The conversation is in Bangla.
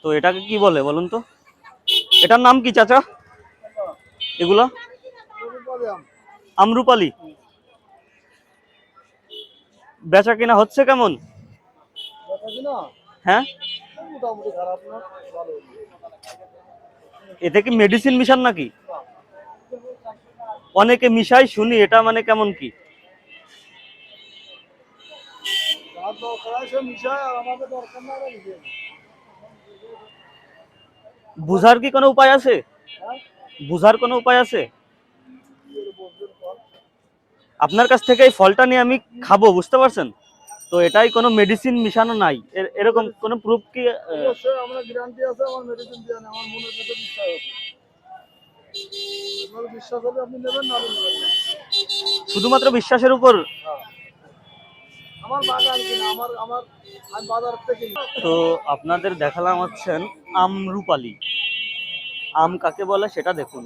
তো এটাকে কি বলে বলুন তো? এটার নাম কি চাচা? এগুলা আমরুপালি। বেচা কিনা হচ্ছে কেমন? হ্যাঁ, এতে কি মেডিসিন মিশান নাকি? অনেকে মিশাই শুনি, এটা মানে কেমন কি? বুঝার কি কোনো উপায় আছে? বুঝার কোনো উপায় আছে? আপনার কাছ থেকে এই ফলটা নিয়ে আমি খাবো, বুঝতে পারছেন? তো এটাই কোনো মেডিসিন মিশানো নাই, এরকম কোনো প্রুফ কি? অবশ্যই আমরা গ্যারান্টি আছে, আমার মেডিসিন দিয়ে না, আমার মনের কাছে বিশ্বাস আছে। আপনার বিশ্বাস হলে আপনি নেবেন, না নেবেন না। শুধুমাত্র বিশ্বাসের উপর? আমার বাগান কিনা, আমার আমার আমি বাজার থেকে কিনি। তো আপনাদের দেখালাম হচ্ছেন আমরুপালি। আম কাকে বলে সেটা দেখুন।